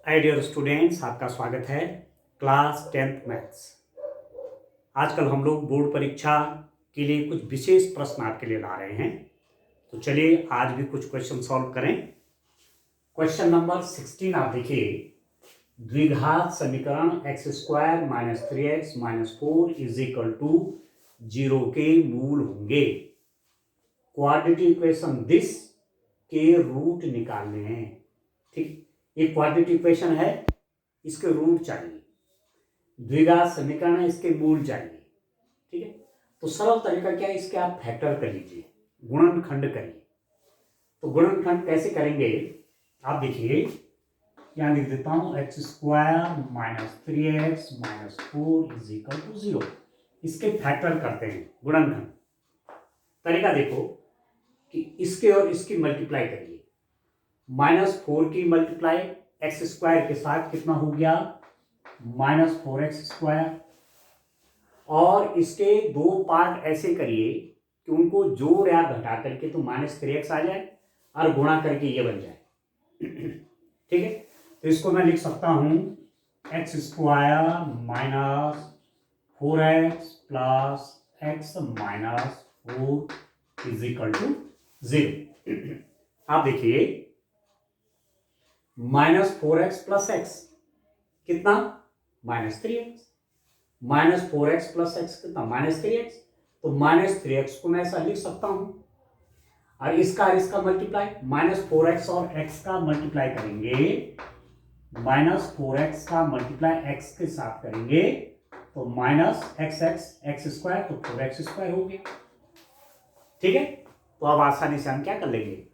Hi dear students, आपका स्वागत है क्लास 10th मैथ्स। आजकल हम लोग बोर्ड परीक्षा के लिए कुछ विशेष प्रश्न आपके लिए ला रहे हैं। तो चलिए आज भी कुछ क्वेश्चन सॉल्व करें। क्वेश्चन नंबर 16 आप देखिए, द्विघात समीकरण x² - 3x - 4 = 0 के मूल होंगे। क्वाड्रेटिक इक्वेशन दिस के रूट निकालने हैं। ठीक, ये क्वाड्रेटिक इक्वेशन है, इसके रूट चाहिए। द्विघात समीकरण है, इसके मूल चाहिए। ठीक है, तो सरल तरीका क्या है, इसके आप फैक्टर कर लीजिए, गुणनखंड करिए। तो गुणनखंड कैसे करेंगे आप देखिए, यहां लिख देता हूं x² - 3x - 4 = 0। इसके फैक्टर करते हैं गुणनखंड। तरीका देखो कि इसके और इसकी मल्टीप्लाई करिए। -4 की मल्टीप्लाई x² के साथ कितना हो गया, -4x²। और इसके दो पार्ट ऐसे करिए कि उनको जोड़ या घटा करके तो -3x आ जाए और गुणा करके ये बन जाए। ठीक है, तो इसको मैं लिख सकता हूं x² - 4x + x - 4 = 0। आप देखिए, -4x + x कितना, -3x। -4x + x कितना, -3x। तो -3x को मैं ऐसा लिख सकता हूं, और इसका मल्टीप्लाई -4x और x का मल्टीप्लाई करेंगे। -4x का मल्टीप्लाई x के साथ करेंगे तो -xx x² तो 4x² हो गया। ठीक है, तो अब आसानी से हम क्या कर लेंगे,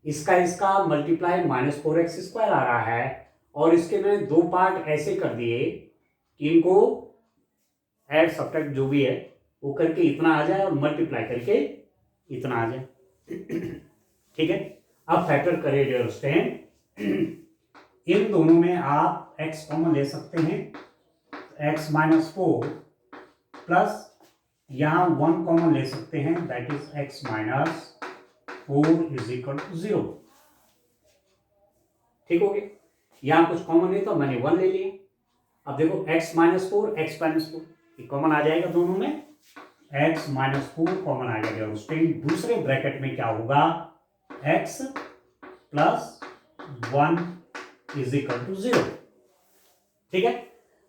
इसका मल्टीप्लाई -4x² आ रहा है, और इसके मैंने दो पार्ट ऐसे कर दिए कि इनको ऐड सब्ट्रैक्ट जो भी है वो करके इतना आ जाए और मल्टीप्लाई करके इतना आ जाए। ठीक है, अब फैक्टर करें डियर स्टूडेंट। इन दोनों में आप x कॉमन ले सकते हैं, x - 4 प्लस यहां 1 कॉमन ले सकते हैं, दैट इज x - 4 = 0। ठीक हो गया, यहां कुछ कॉमन नहीं तो मैंने 1 ले लिया। अब देखो x - 4 x - 4 ये कॉमन आ जाएगा, दोनों में x - 4 कॉमन आ जाएगा। दूसरे ब्रैकेट में क्या होगा, x + 1 = 0। ठीक है,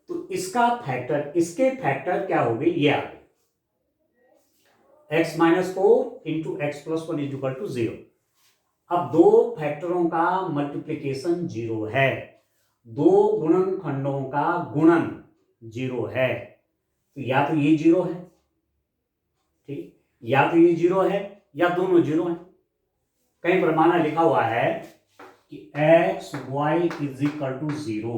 तो इसका फैक्टर, इसके फैक्टर क्या हो गए, ये आ गए, x - 4 × x + 1 = 0। अब दो फैक्टरों का मल्टीप्लिकेशन 0 है, दो गुणनखंडों का गुणन 0 है, तो या तो ये 0 है, ठीक, या तो ये 0 है या दोनों 0 है। कहीं पर माना लिखा हुआ है कि x y = 0,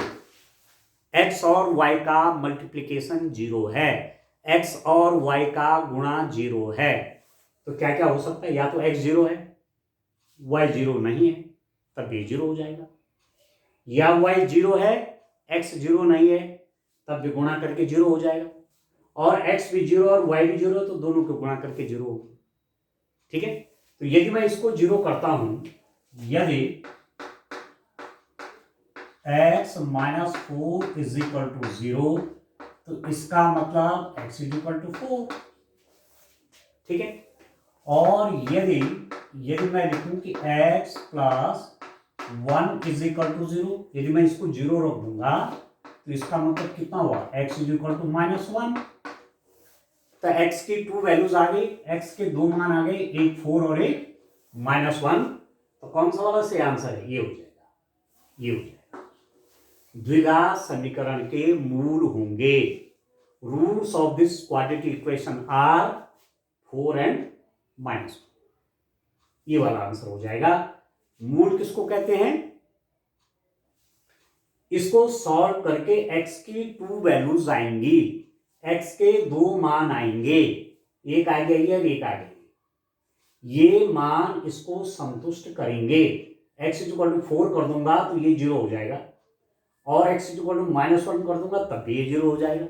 x और y का मल्टीप्लिकेशन 0 है, x और y का गुणा 0 है। तो क्या क्या हो सकता है, या तो x 0 है, y 0 नहीं है, तब ये 0 हो जाएगा, या y 0 है, x 0 नहीं है, तब भी गुणा करके 0 हो जाएगा, और x भी 0 और y भी 0 तो दोनों को गुणा करके 0 होगा। ठीक है, तो यदि मैं इसको 0 करता हूं, यदि x - 4 = 0, तो इसका मतलब x = 4। ठीक है, और यदि मैं लिखूं कि x + 1 = 0, यदि मैं इसको 0 रख दूंगा तो इसका मतलब कितना हुआ, x = -1। तो x की 2 वैल्यूज आ गई, x के दो मान आ गए, एक 4 और एक -1। तो कौन सा वाला सही आंसर है, ये हो जाएगा, ये हो जाएगा। द्विघात समीकरण के मूल होंगे, roots of this quadratic equation are 4 and -1। ये वाला आंसर हो जाएगा। मूल किसको कहते हैं, इसको सॉल्व करके x की 2 वैल्यूज आएंगी, x के दो मान आएंगे, एक आ गया और एक आ गया, ये मान इसको संतुष्ट करेंगे। x = 4 कर दूंगा तो ये 0 हो जाएगा, और x = -1 कर दूंगा तब भी ये 0 हो जाएगा।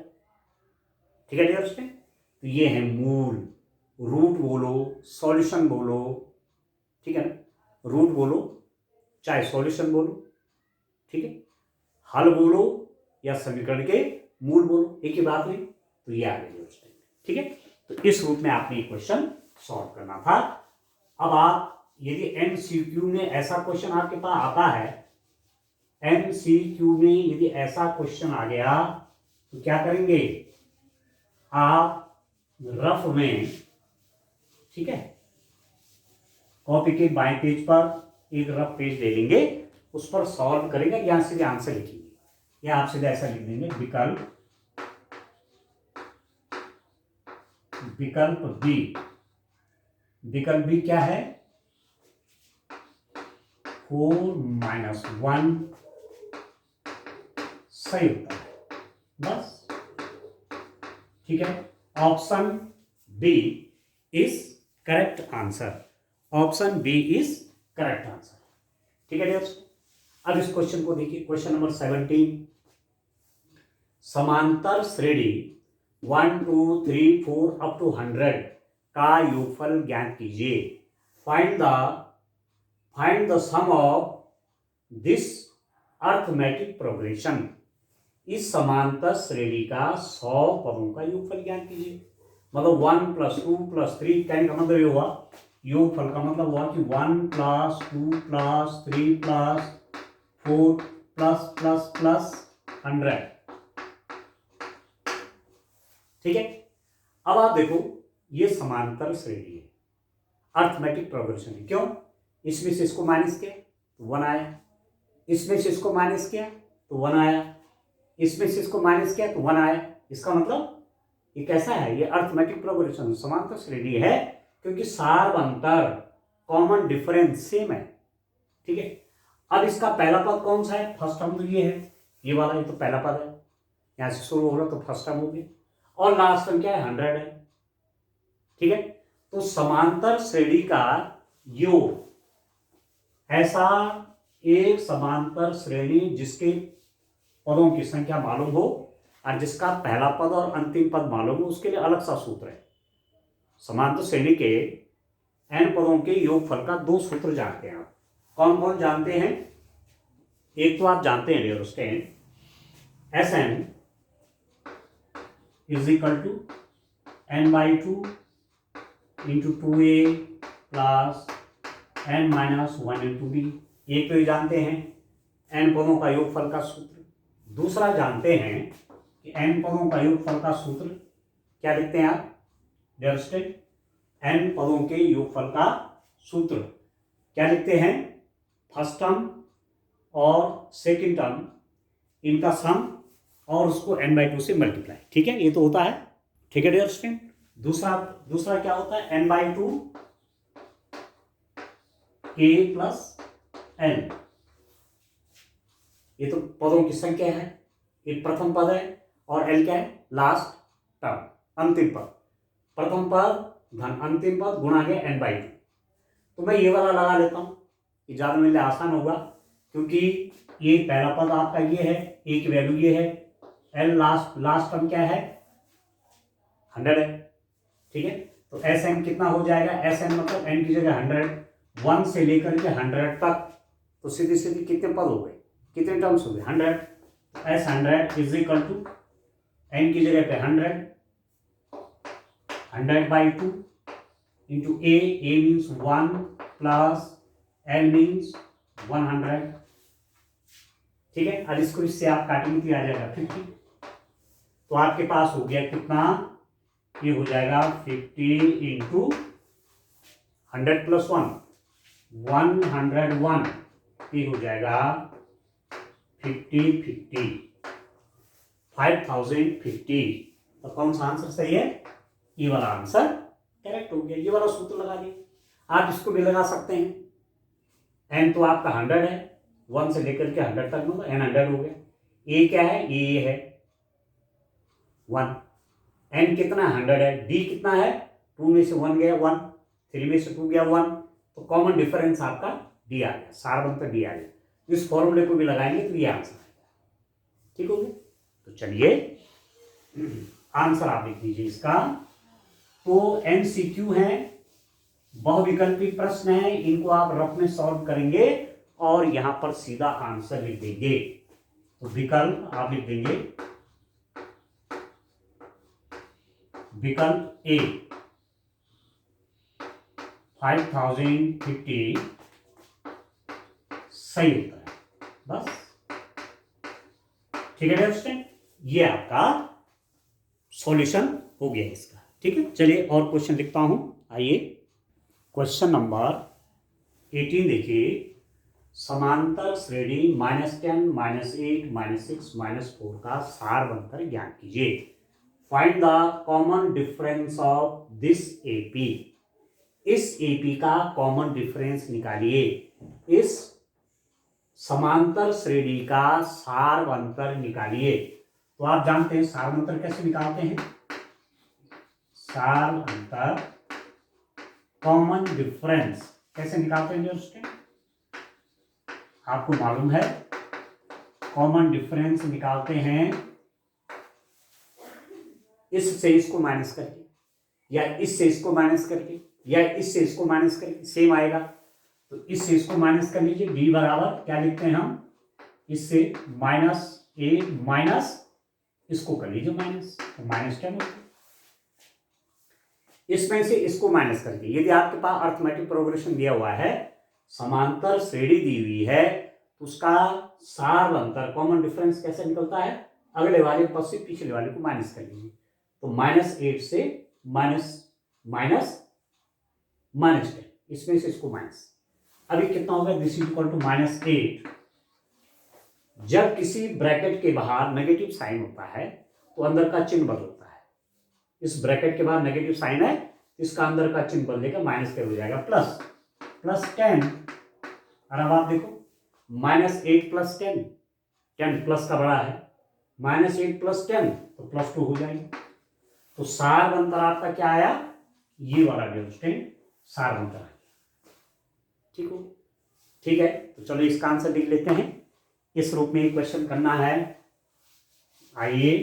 ठीक है डियर स्टूडेंट, तो ये है मूल, रूट बोलो, सॉल्यूशन बोलो, ठीक है ना, रूट बोलो चाहे सॉल्यूशन बोलो। ठीक है, हल बोलो या समीकरण के मूल बोलो, एक ही बात हुई। तो ये आ गई उस टाइम, ठीक है। तो इस रूप में आपने क्वेश्चन सॉल्व करना था। अब आप यदि एमसीक्यू में ऐसा क्वेश्चन आपके पास आता है, एमसीक्यू में यदि ऐसा क्वेश्चन आ गया तो क्या करेंगे आप रफ में, ठीक है, कॉपी के बाएं पेज पर एक रफ पेज ले लेंगे, उस पर सॉल्व करेंगे, यहां सीधे आंसर लिखेंगे या आप सीधे ऐसा लिख देंगे विकल्प बी। विकल्प बी क्या है? 4 - 1 सही होता है, बस, ठीक है। Option B is correct answer. Option B is correct answer, ठीक है दोस्तों। अब इस क्वेश्चन को देखिए, क्वेश्चन नंबर 17। समांतर श्रेणी 1 2 3 4 अप टू 100 का योगफल ज्ञात कीजिए। Find the sum of this arithmetic progression. इस समांतर श्रेणी का 100 पदों का योगफल ज्ञात कीजिए। मतलब 1 + 2 + 3 10 का मतलब ये हुआ, योगफल का मतलब हुआ कि 1 + 2 + 3 + 4 +++ 100, ठीक है। अब आप देखो, ये समांतर श्रेणी है, अर्थमेटिक प्रोग्रेशन है। क्यों? इसमें से इसको माइनस किया तो 1 आया, इसमें से इसको माइनस किया तो 1 आया, इसमें से इसको माइनस किया तो 1 आया। इसका मतलब ये कैसा है? ये अर्थमेटिक प्रोग्रेशन समांतर श्रेणी है, क्योंकि सार अंतर कॉमन डिफरेंस सेम है, ठीक है। अब इसका पहला पद कौन सा है? फर्स्ट टर्म तो ये है, ये वाला, ये तो पहला पद है, यहां से शुरू हो रहा तो फर्स्ट टर्म हो गया, और लास्ट टर्म क्या है? 100 है, ठीक है। तो समांतर श्रेणी का योग, ऐसा एक समांतर श्रेणी जिसके पदों की संख्या मालूम हो और जिसका पहला पद और अंतिम पद मालूम हो, उसके लिए अलग सा सूत्र है। समांतर श्रेणी के n पदों के योगफल का 2 सूत्र जानते हैं आप। कौन कौन जानते हैं? एक तो आप जानते हैं dear student, Sn = n/2 × 2a + n - 1 × b। एक तो ये जानते हैं n पदों का योगफल का सूत्र। दूसरा जानते हैं कि n पदों का योगफल का सूत्र क्या लिखते हैं आप डियर स्टूडेंट? n पदों के योगफल का सूत्र क्या लिखते हैं? फर्स्ट टर्म और सेकंड टर्म, इनका सम और उसको n/2 से मल्टीप्लाई, ठीक है। ये तो होता है, ठीक है डियर स्टूडेंट। दूसरा क्या होता है? n/2 a + n। ये तो पदों की संख्या है, ये प्रथम पद है, और l क्या है? लास्ट टर्म, अंतिम पद। प्रथम पद धन अंतिम पद गुणा गया n/2। तो मैं ये वाला लगा लेता हूं, ये ज्यादा मेरे लिए आसान होगा, क्योंकि ये पहला पद आपका ये है, a की वैल्यू ये है, l लास्ट टर्म क्या है? 100 है, ठीक है। तो Sn कितना हो जाएगा? Sn मतलब n की जगह 100, 1 से लेकर के 100 तक, तो सीधी सीधी कितने पद हो गए, कितने टर्म्स हो गए? 100। S100 = n की जगह पे 100, 100/2 into a means 1 plus l means 100, ठीक है। अब इसको इससे आप काटेंगे तो आ जाएगा 50। तो आपके पास हो गया कितना? ये हो जाएगा 50 × 100 + 1 101, ये हो जाएगा 50 5050। तो कौन सा आंसर सही है? ये वाला आंसर करेक्ट हो गया। ये वाला सूत्र लगा दिया। आप इसको भी लगा सकते हैं। n तो आपका 100 है, 1 से लेकर के 100 तक होगा, n 100 हो गया। a क्या है? a है 1, n कितना? 100 है, d कितना है? 2 में से 1 गया 1, 3 में से 2 गया 1, तो कॉमन डिफरेंस आपका d आ गया, सार बनकर d आ गया। इस फॉर्मूले को भी लगाएंगे तो ये आंसर आएगा, ठीक हो गया। तो चलिए आंसर आप लिख दीजिए इसका। तो MCQ है, बहुविकल्पी प्रश्न है, इनको आप रफ में सॉल्व करेंगे और यहां पर सीधा आंसर लिख देंगे। तो विकल्प आप लिख देंगे, विकल्प ए 5050 सही उत्तर है। बस ठीक है स्टूडेंट, ये आपका सॉल्यूशन हो गया इसका। ठीक है, चलिए और क्वेश्चन लिखता हूं। आइए क्वेश्चन नंबर 18 देखिए। समांतर श्रेणी -10, -8, -6, -4 का सार बनकर ज्ञात कीजिए। Find the common difference of this AP. इस एपी का कॉमन डिफरेंस निकालिए। इस समांतर श्रेणी का सार अंतर निकालिए। तो आप जानते हैं सार अंतर कैसे निकालते हैं। सार अंतर कॉमन डिफरेंस कैसे निकालते हैं स्टूडेंट, आपको मालूम है। कॉमन डिफरेंस निकालते हैं इससे इसको माइनस करके, या इससे इसको माइनस करके, या इससे इसको माइनस करके, सेम आएगा। तो इससे इसको माइनस कर लीजिए, डी बराबर क्या लिखते हैं हम, इससे -8 माइनस इसको कर लीजिए माइनस, तो -10 इसमें से इसको माइनस करके। यदि आपके पास अर्थमेटिक प्रोग्रेशन दिया हुआ है, समांतर श्रेणी दी हुई है, तो उसका सार अंतर कॉमन डिफरेंस कैसे निकलता है, अगले वाले पद से पिछले वाले को माइनस कर लीजिए। तो -8 से -10, इसमें से इसको माइनस। अभी कितना होगा, दिस इज इक्वल टू -8। जब किसी ब्रैकेट के बाहर नेगेटिव साइन होता है तो अंदर का चिन्ह बदलता है। इस ब्रैकेट के बाहर नेगेटिव साइन है, इसका अंदर का चिन्ह बदलेगा, -10 हो जाएगा +10। और अब आप देखो -8 + 10, 10 प्लस का बड़ा है, -8 + 10 तो +2 हो जाएगा। तो सार अंतर आपका क्या आया, ये वाला स्टूडेंट सार अंतर है। ठीक हो, ठीक है। तो चलो इसका आंसर लिख लेते हैं। इस रूप में क्वेश्चन करना है। आइए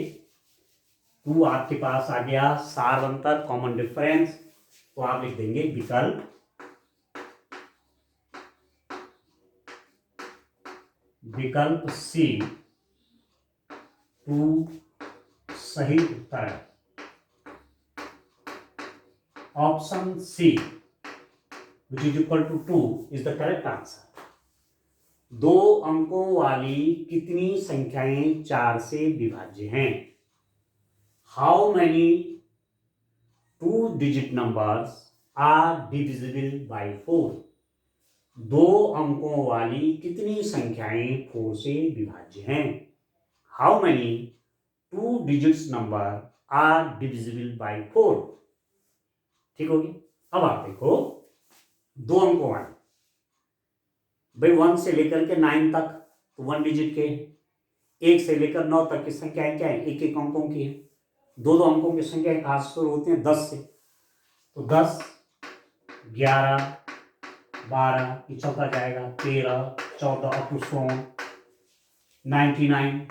2 आपके पास आ गया, सार अंतर कॉमन डिफरेंस, तो आप लिख देंगे विकल्प सी 2 सही उत्तर है। Option C which is equal to 2 is the correct answer। 2 अंकों वाली कितनी संख्याएं 4 से विभाज्य हैं। How many 2-digit numbers are divisible by 4। 2 अंकों वाली कितनी संख्याएं 4 से विभाज्य हैं। How many 2-digit number are divisible by 4। ठीक होगी। अब आप देखो 2 अंकों वाले, भाई 1 से लेकर के 9 तक तो 1 डिजिट के, 1 से लेकर 9 तक की संख्याएं क्या है, एक अंकों की है। 2 अंकों की संख्या कहां से शुरू होती है, 10 से। तो 10, 11, 12, ये चलता जाएगा, 13, 14 अप टू 100, 99।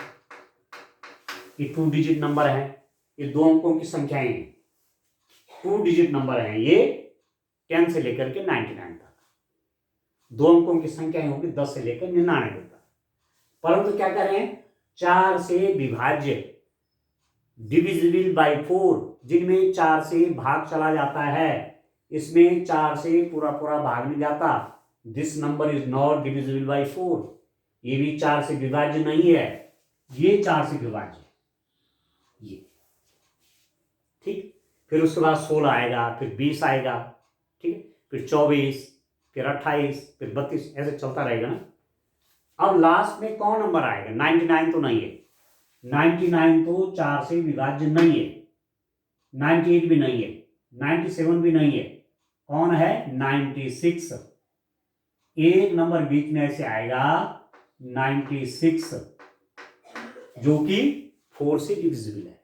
ये 2 डिजिट नंबर है, ये 2 अंकों की संख्याएं 2 डिजिट नंबर है। ये 10 से लेकर के 99 तक 2 अंकों की संख्याएं होगी 10 से लेकर 99 तक। परंतु क्या कर रहे हैं, 4 से विभाज्य, डिविजिबल बाय 4, जिनमें 4 से भाग चला जाता है। इसमें 4 से पूरा पूरा भाग नहीं जाता। This number is not divisible by 4। ये भी 4 से विभाज्य नहीं है, ये 4 से विभाज्य ये। ठीक, फिर उसके बाद 16 आएगा, फिर 20 आएगा, ठीक है, फिर 24, फिर 28, फिर 32, ऐसे चलता रहेगा ना। अब लास्ट में कौन नंबर आएगा, 99 तो नहीं है। 99 तो 4 से विभाज्य नहीं है, 98 भी नहीं है, 97 भी नहीं है। कौन है, 96। एक नंबर बीच में ऐसे आएगा 96, जो कि 4 से डिविजिबल है।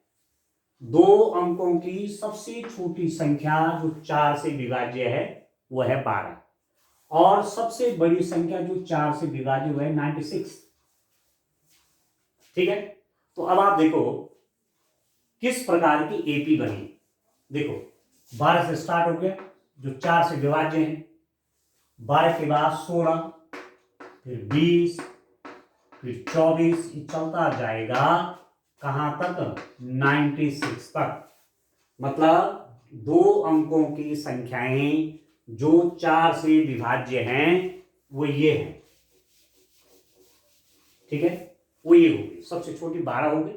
2 अंकों की सबसे छोटी संख्या जो 4 से विभाज्य है वो है 12, और सबसे बड़ी संख्या जो 4 से विभाज्य वो है 96। ठीक है, तो अब आप देखो किस प्रकार की एपी बनी। देखो 12 से स्टार्ट हो गया, जो 4 से विभाज्य है। 12 के बाद 16, फिर 20, फिर 24 चलता जाएगा कहां तक, 96 तक। मतलब दो अंकों की संख्याएं जो 4 से विभाज्य हैं वो ये है, ठीक है, वो ये होगी। सबसे छोटी 12 होगी,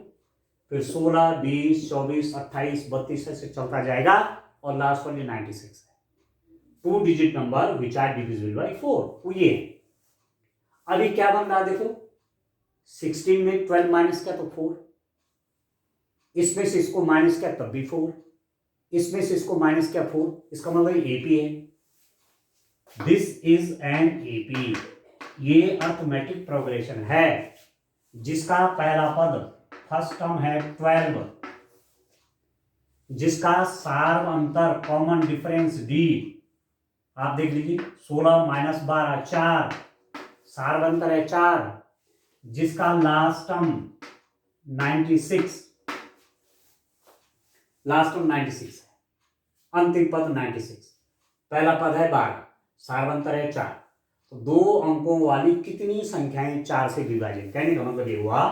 फिर 16, 20, 24, 28, 32 ऐसे चलता जाएगा और लास्ट वाली 96 है। 2 digit number which are divisible by 4, वो ये है। अभी क्या बन रहा देखो, 16 में 12 माइनस क्या तो 4, इसमें से इसको माइनस क्या तब भी 4, इसमें से इसको माइनस क्या 4, इसका मतलब एपी है। दिस इज एन एपी, ये अर्थमेटिक प्रोग्रेशन है जिसका पहला पद फर्स्ट टर्म है 12, जिसका सार्वअंतर कॉमन डिफरेंस डी, आप देख लीजिए 16 माइनस 12 4, सार्वअंतर है 4, जिसका लास्ट टर्म 96, लास्ट टर्म 96 है, अंतिम पद 96, पहला पद है 12, सार्वअंतर है 4। तो दो अंकों वाली कितनी संख्याएं 4 से विभाजित, कहने का मतलब ये हुआ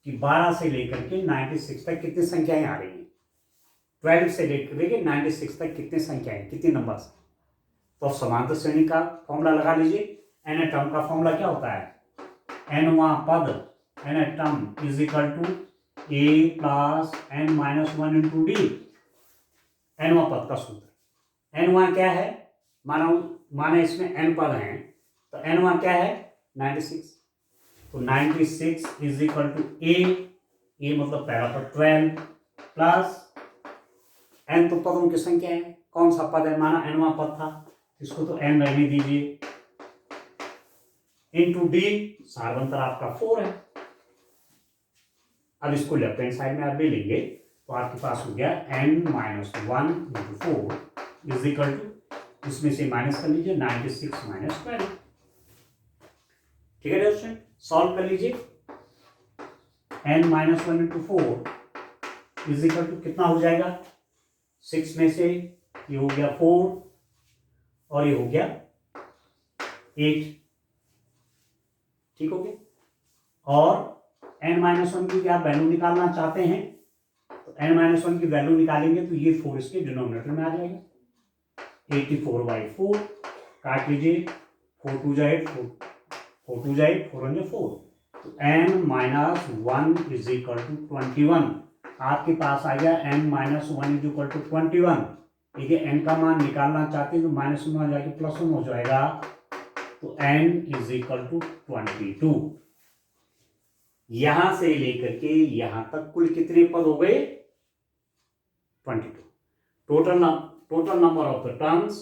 कि 12 से लेकर के 96 तक कितनी संख्याएं आ रही हैं, 12 से लेकर के 96 तक कितनी संख्याएं, कितने नंबर। तो समांतर श्रेणी का फॉर्मूला लगा लीजिए। एन टर्म का फॉर्मूला क्या होता है, एनवां पद, n term is equal to a plus n minus 1 into d, एनवां पद का सूत्र। एनवां क्या है, माना इसमें एन पद हैं, तो एनवां क्या है 96, तो 96 इज इक्वल टू ए मतलब पहला पद 12 प्लस एन, तो पदों की संख्या है, कौन सा पद है, माना एनवां पद था, इसको तो एन रहने दीजिए, इंटू डी, सार्वंतर आपका 4 है। अब इसको लेफ्ट हैंड साइड में आप ले लेंगे तो आपके पास हो गया n minus 1 into 4 is equal to, इसमें से माइनस कर लीजिए 96 माइनस 12, ठीक है दोस्तों, सॉल्व कर लीजिए। n minus 1 into 4 is equal to कितना हो जाएगा, 6 में से ये हो गया 4 और ये हो गया 8, ठीक हो गया। और n माइनस 1 की आप वैल्यू निकालना चाहते हैं तो n माइनस 1 की वैल्यू निकालेंगे तो ये 4 इसके डिनोमिनेटर में आ जाएगा, 84/4 काट लीजिए, 4 2 जा 8, 4 2 जा 8, 4 1 जा 4, तो n minus 1 is equal to 21, आपके पास आ गया n minus 1 is equal to 21। देखिए n का मान निकालना चाहते हैं तो माइनस 1 जाके प्लस 1 हो जाएगा, तो n इज इक्वल टू 22। यहां से लेकर के यहां तक कुल कितने पद हो गए, 22। Total number of the terms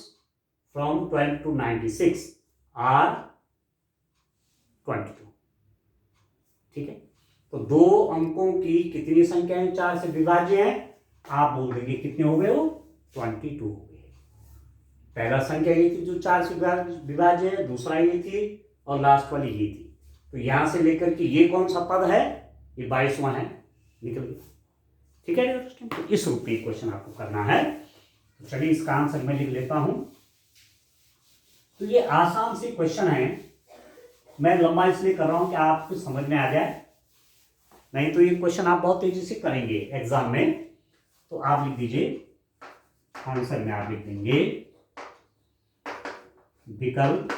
from 12 to 96 are 22, ठीक है। तो दो अंकों की कितनी संख्याएं 4 से विभाज्य हैं, आप बोल देंगे कितने हो गए, वो 22 हो गए। पहला संख्या ये थी जो 4 से विभाज्य है, दूसरा ये थी और लास्ट वाली ये थी। तो यहां से लेकर के ये कौन सा पद है, ये 22वां है, निकल गया, ठीक है। तो इस रूप में क्वेश्चन आपको करना है। तो चलिए इसका आंसर मैं लिख लेता हूं। तो ये आसान से क्वेश्चन है, मैं लंबा इसलिए कर रहा हूं कि आपको समझ में आ जाए, नहीं तो ये क्वेश्चन आप बहुत तेजी से करेंगे एग्जाम में। तो आप लिख दीजिए, आंसर में आप लिख देंगे विकल्प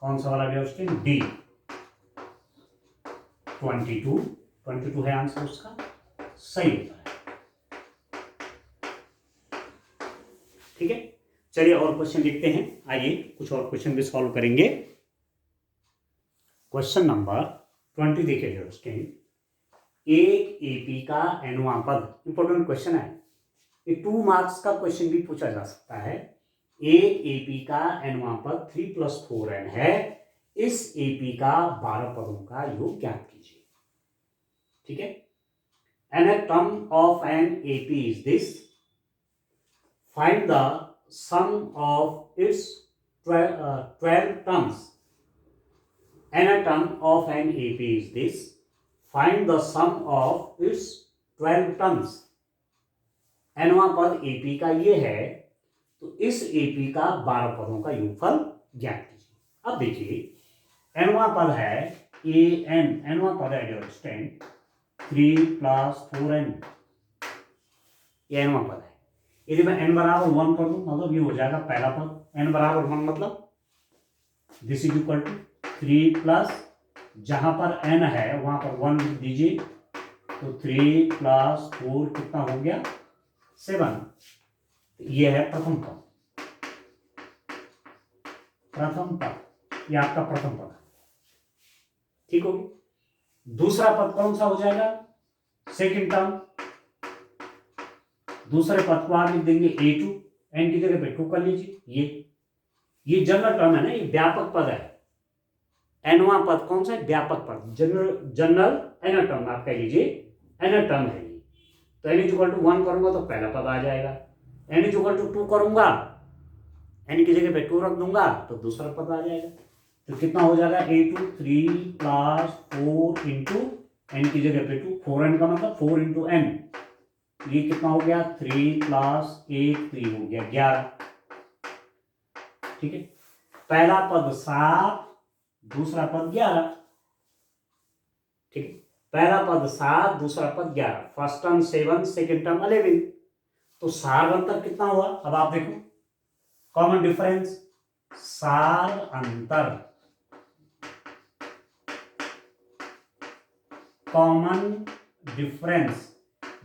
कौन सा वाला व्यवस्था, डी 22 है आंसर उसका, सही होता है, ठीक है। चलिए और क्वेश्चन लिखते हैं, आइए कुछ और क्वेश्चन भी सॉल्व करेंगे। क्वेश्चन नंबर 20 देखिए दोस्तों, एक एपी का एनवां पद, इंपॉर्टेंट क्वेश्चन है ये, 2 मार्क्स का क्वेश्चन भी पूछा जा सकता है। एक एपी का एनवां पद 3 + 4n है, इस एपी का 12 पदों का योग ज्ञात कीजिए, ठीक है। N term of an AP is this, find the sum of its 12 terms. N term of an AP is this, find the sum of its 12 terms. एनवां पद एपी का ये है, तो इस एपी का 12 पदों का योगफल ज्ञात कीजिए। अब देखिए एनवा पद है ए एन, एनवा पद है डियर स्टूडेंट 3 + 4n, ये एनवा पद है। यदि मैं n बराबर 1 कर दूं मतलब ये हो जाएगा पहला पद, n बराबर 1 मतलब this is equal to 3 plus, जहां पर n है वहां पर 1 लिख दीजिए, तो 3 + 4 कितना हो गया 7। ये है प्रथम पद, प्रथम पद, ये आपका प्रथम पद है, ठीक हो गया। दूसरा पद कौन सा हो जाएगा, सेकंड टर्म, दूसरे पद को आप लिख देंगे a2, n की जगह पे 2 कर लीजिए। ये जनरल टर्म है ना, ये व्यापक पद है। एनवा पद कौन सा है, व्यापक पद, जनरल एनर टर्म आप कह लीजिए, एनर टर्म है ये। तो n = 1 करूंगा तो पहला पद आ जाएगा, n = 2 करूंगा, n की जगह पे 2 रख दूंगा तो दूसरा पद आ जाएगा। तो कितना हो जाएगा a2 3 + 4 इंटू n की जगह पे 2, 4n का मतलब 4 इंटू n, ये कितना हो गया 3 + 1 3 हो गया 11, ठीक है। पहला पद 7, दूसरा पद 11, ठीक है। पहला पद 7, दूसरा पद 11, फर्स्ट टर्म 7, सेकेंड टर्म 11, तो सार अंतर कितना हुआ, अब आप देखो कॉमन डिफरेंस, सार अंतर, कॉमन डिफरेंस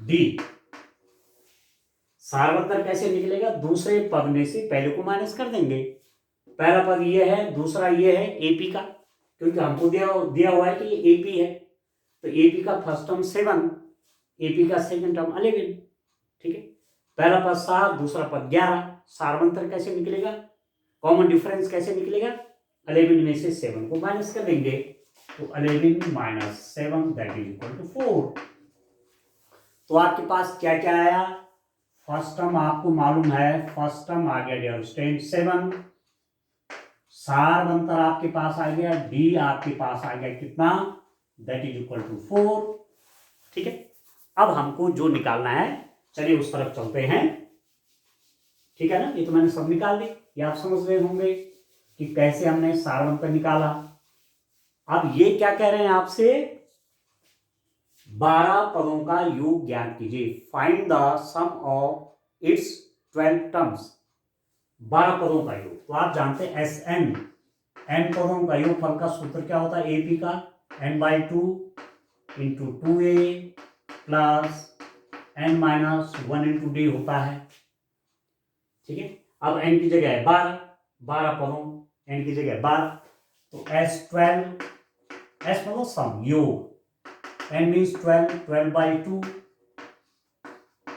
डी। सार अंतर कैसे निकलेगा, दूसरे पद में से पहले को माइनस कर देंगे, पहला पद ये है, दूसरा ये है एपी का, क्योंकि हमको दिया हुआ है कि ये एपी है, तो एपी का फर्स्ट टर्म 7, एपी का सेकंड टर्म 11, ठीक है। पहला पद 7, दूसरा पद 11, सारवंतर कैसे निकलेगा, कॉमन डिफरेंस कैसे निकलेगा, 11 में से 7 को माइनस कर देंगे, तो 11 - 7 दैट इज इक्वल टू 4। तो आपके पास क्या क्या आया, फर्स्ट टर्म आपको मालूम है, फर्स्ट टर्म आ गया डियर स्टूडेंट 7, सारवंतर आपके पास आ गया, डी आपके पास आ गया कितना, दैट इज इक्वल टू 4, ठीक है। अब हमको जो निकालना है, चलिए उस तरफ चलते हैं, ठीक है ना। ये तो मैंने सब निकाल दी, ये आप समझ रहे होंगे कि कैसे हमने सारवंतर निकाला। अब ये क्या कह रहे हैं आपसे, 12 पदों का योग ज्ञात कीजिए, find the sum of its 12 terms, 12 पदों का योग। तो आप जानते हैं SN, n पदों का योग फल का सूत्र क्या होता है, AP का n/2 into 2a plus n-1 into d होता है, ठीक है। अब n की जगह है 12, 12 पदों, n की जगह 12, तो S12, S मतलब सम, योग, n means 12, 12/2,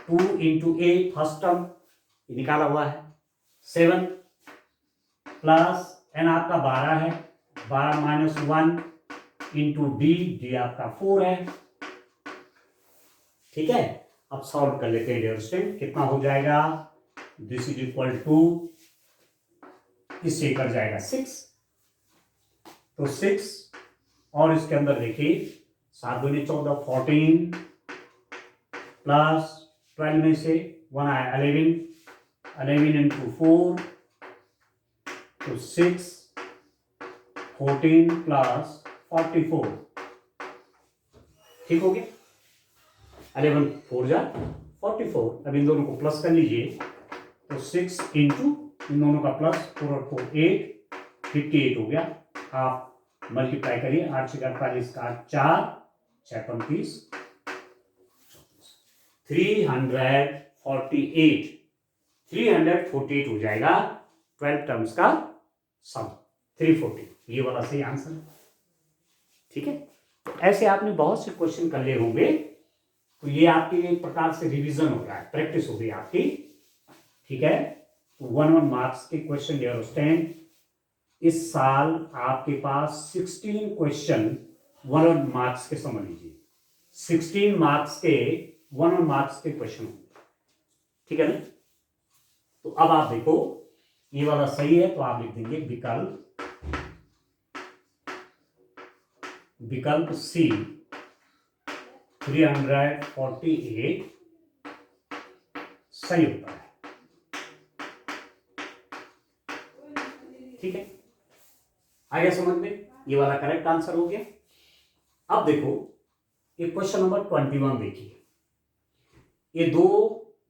2 into a first term निकाला हुआ है 7 प्लस n आपका 12 है, 12 - 1 इंटू डी आपका 4 है, ठीक है। अब सॉल्व कर लेते हैं डियर स्टूडेंट, कितना हो जाएगा, दिस इज इक्वल टू, इससे कर जाएगा 6, तो 6 और इसके अंदर देखिए 7 दूनी 14, 14 प्लस 12 में से 1 आया 11, 11 इंटू 4, तो 6, 14 प्लस 44, ठीक हो गया, 11 4 जा 44। अब इन दोनों को प्लस कर लीजिए, तो 6 इंटू इन दोनों का प्लस 4 और 4 8, 58 हो गया। आप मल्टीप्लाई करिए, 8 से 48 का 4, 6 35, 348, 348 हो जाएगा 12 टर्म्स का सम, 340, ये वाला सही आंसर है, ठीक है। तो ऐसे आपने बहुत से क्वेश्चन कर लिए होंगे, तो ये आपकी एक प्रकार से रिवीजन हो रहा है, प्रैक्टिस हो गई आपकी, ठीक है। तो 1 मार्क्स के क्वेश्चन डियर स्टूडेंट, इस साल आपके पास 16 क्वेश्चन 1 मार्क्स के समझ लीजिए, 16 मार्क्स के 1 मार्क्स के क्वेश्चन होंगे, ठीक है ना। तो अब आप देखो, ये वाला सही है तो आप लिख देंगे विकल्प सी 348 सही होता है, ठीक है। आगे समझ में, ये वाला करेक्ट आंसर हो गया। अब देखो ये क्वेश्चन नंबर 21 देखिए। ये दो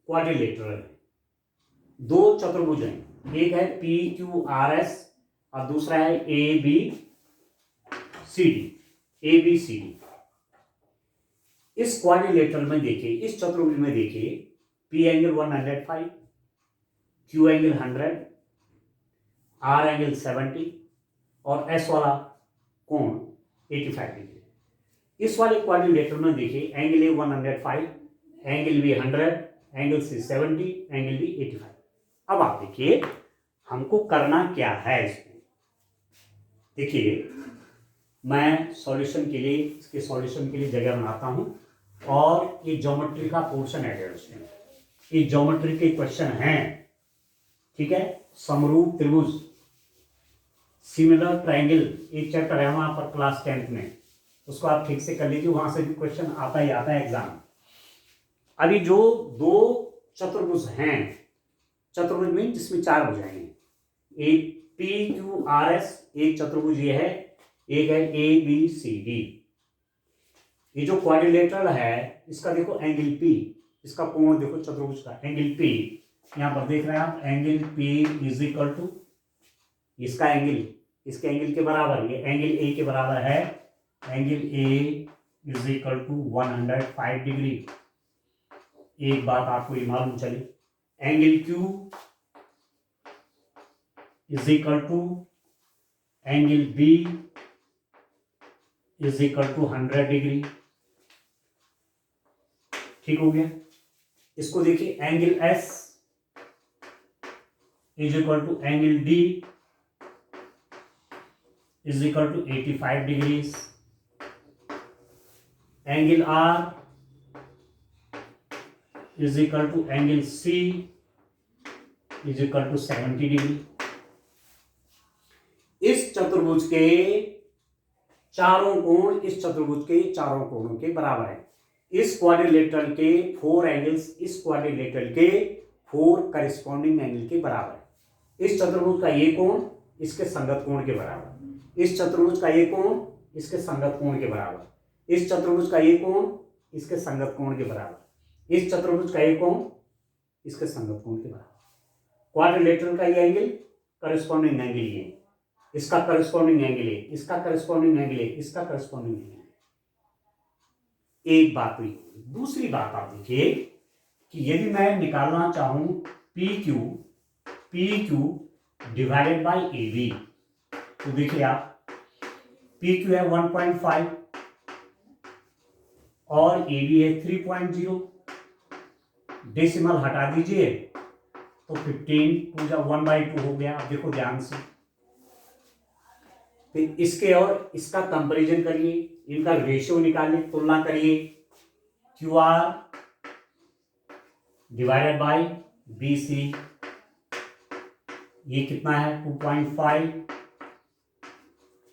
क्वाड्रिलेटरल है, दो चतुर्भुज हैं, एक है PQRS और दूसरा है ABCD। इस क्वाड्रिलेटरल में देखिए, इस चतुर्भुज में देखिए, P angle 105, Q angle 100, R angle 70 और S वाला कोण 85 डिग्री। इस वाले क्वाड्रिलेटरल में देखिए angle A 105, angle B 100, angle C 70, angle D 85। अब आप देखिए हमको करना क्या है इसमें। देखिए मैं सॉल्यूशन के लिए, इसके सॉल्यूशन के लिए जगह बनाता हूं और ये ज्योमेट्री का पोर्शन है उसमें। ये ज्योमेट्री के क्वेश्चन हैं, ठीक है। समरूप त्रिभुज, सिमिलर ट्रायंगल, एक चैप्टर है वहां पर क्लास 10th में, उसको आप ठीक से कर लीजिए, वहां से भी क्वेश्चन आता ही आता है एग्जाम। अभी जो दो चतुर्भुज हैं, चतुर्भुज में जिसमें चार भुजाएं हैं, एक PQRS एक चतुर्भुज ये है, एक है ABCD। ये जो क्वाड्रिलेटरल है इसका देखो एंगल P, इसका कोण देखो चतुर्भुज का एंगल P, यहां पर देख रहे हैं आप angle P is equal to इसका एंगल, इसके एंगल के बराबर, ये एंगल A के बराबर है, angle A is equal to 105 degree. एक बात आपको ये मालूम चली, angle Q is equal to angle B is equal to 100 degree. ठीक हो गया। इसको देखिए angle S is equal to angle D is equal to 85 degrees. Angle R is equal to angle C is equal to 70 degree. इस चतुर्भुज के चारों कोण इस चतुर्भुज के चारों कोणों के बराबर है। इस क्वाड्रिलेटरल के 4 एंगल्स इस क्वाड्रिलेटरल के 4 करिस्पॉन्डिंग एंगल के बराबर है। इस चतुर्भुज का ये कोण इसके संगत कोण के बराबर, इस चतुर्भुज का ये कोण इसके संगत कोण के बराबर, इस चतुर्भुज का ये कोण इसके संगत कोण के बराबर, इस चतुर्भुज का ये कोण इसके संगत कोण के बराबर। क्वाड्रिलेटरल का ये एंगल करिस्पॉन्डिंग एंगल ये, इसका करस्पॉन्डिंग एंगल है, इसका करस्पॉन्डिंग एंगल है, इसका करस्पॉन्डिंग एंगल है। एक बात हुई। दूसरी बात आप देखिए कि यदि मैं निकालना चाहूं PQ डिवाइडेड बाय AB, तो देखिए आप PQ है 1.5 और AB है 3.0, डेसिमल हटा दीजिए तो 15 पूजा 1/2 हो गया। अब देखो ध्यान से, फिर इसके और इसका कंपैरिजन करिए, इनका रेशियो निकालिए, तुलना करिए। QR डिवाइडेड बाय BC, ये कितना है 2.5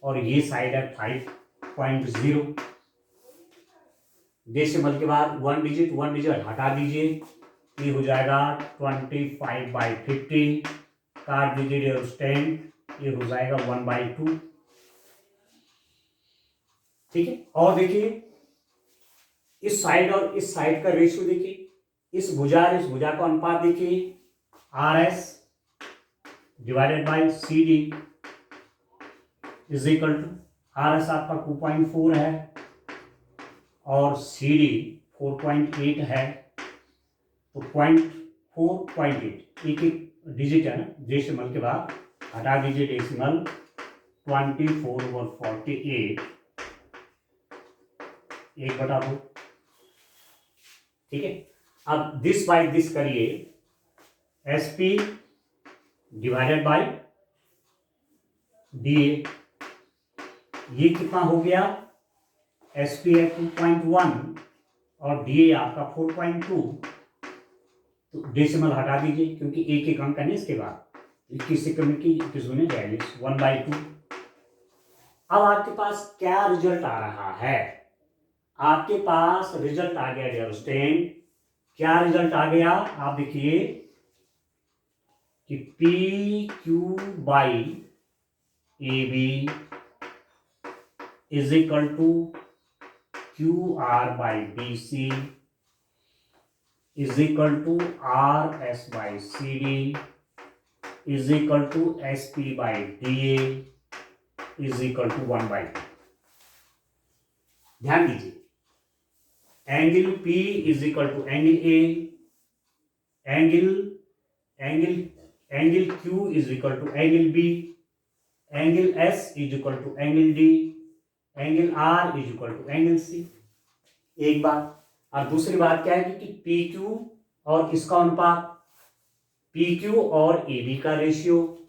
और ये साइड है 5.0। डेसिमल के बाद 1 डिजिट हटा दीजिए, ये हो जाएगा 25/50, काट दीजिए 10, ये हो जाएगा 1/2। ठीक है। और देखिए इस साइड और इस साइड का रेशियो देखिए, इस भुजा और इस भुजा का अनुपात देखिए, RS divided by CD is equal to, RS आपका 2.4 है और CD 4.8 है, तो 0.4.8 एक डिजिट है ना, डेसिमल के बाद हटा दीजिए डेसिमल, 24/48 1/2। ठीक है। अब दिस बाय दिस करिए, SP डिवाइडेड बाय DA, ये कितना हो गया, SP है 2.1 और DA आपका 4.2, तो डेसिमल हटा दीजिए क्योंकि एक अंक है इसके बाद, 21 की 41 1/2। अब आपके पास क्या रिजल्ट आ रहा है, आपके पास रिजल्ट आ गया डियर स्टूडेंट। क्या रिजल्ट आ गया आप देखिए कि PQ by AB is equal to Q R by B C is equal to R S by C D is equal to S P by D A is equal to 1/2। ध्यान दीजिए, angle P is equal to angle A, angle Q is equal to angle B, angle S is equal to angle D, angle R is equal to angle C। एक बात। और दूसरी बात क्या है कि PQ और इसका अनुपात, PQ और AB का रेशियो,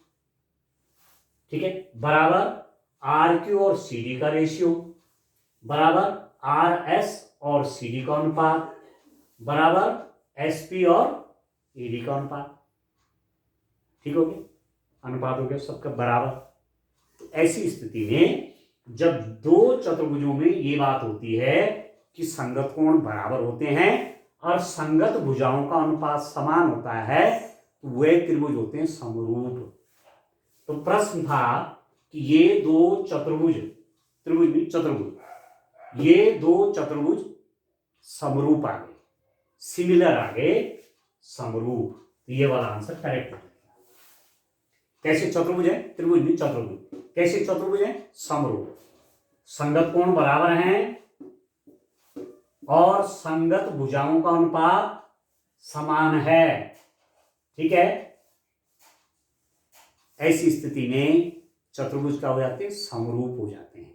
ठीक है, बराबर RQ और CD का रेशियो, बराबर RS और CD का अनुपात, बराबर SP और AD का अनुपात। ठीक हो गया, अनुपात हो गया सबका बराबर। तो ऐसी स्थिति में जब दो चतुर्भुजों में ये बात होती है कि संगत कोण बराबर होते हैं और संगत भुजाओं का अनुपात समान होता है, तो वे त्रिभुज होते हैं समरूप। तो प्रश्न था कि ये दो चतुर्भुज, त्रिभुज नहीं चतुर्भुज, ये दो चतुर्भुज समरूप आ गए, सिमिलर आ गए, समरूप। तो ये वाला आंसर करेक्ट हो जाएगा। कैसे चतुर्भुज है? त्रिभुज नहीं चतुर्भुज। कैसे चतुर्भुज है? समरूप। संगत कोण बराबर हैं और संगत भुजाओं का अनुपात समान है। ठीक है, ऐसी स्थिति में चतुर्भुज क्या हो जाते हैं? समरूप हो जाते हैं,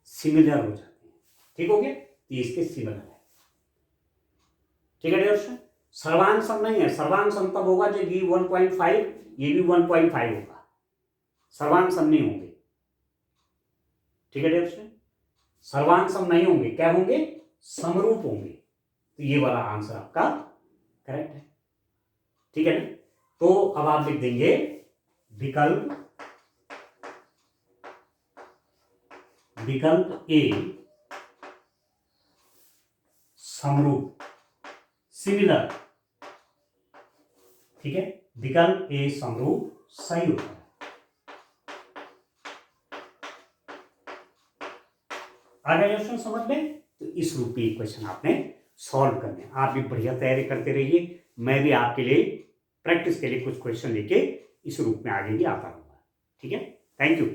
सिमिलर हो जाते हैं। ठीक हो गया, तो इसके सिमिलर है। ठीक है डियर, सर्वांग सम नहीं है। सर्वांग सम तब होगा जब ये 1.5 ये भी 1.5 होगा, सर्वांग सम नहीं होंगे। ठीक है डियर, सर्वांग सम नहीं होंगे, क्या होंगे? समरूप होंगे। तो ये वाला आंसर आपका करेक्ट है। ठीक है ना? तो अब आप लिख देंगे विकल्प ए समरूप, सिमिलर। ठीक है, विकल्प ए समरूप सही होता है। आ गया क्वेश्चन समझ में? तो इस रूप में क्वेश्चन आपने सॉल्व करने। आप भी बढ़िया तैयारी करते रहिए, मैं भी आपके लिए प्रैक्टिस के लिए कुछ क्वेश्चन लेके इस रूप में आगे भी आता रहूंगा। ठीक है, थैंक यू।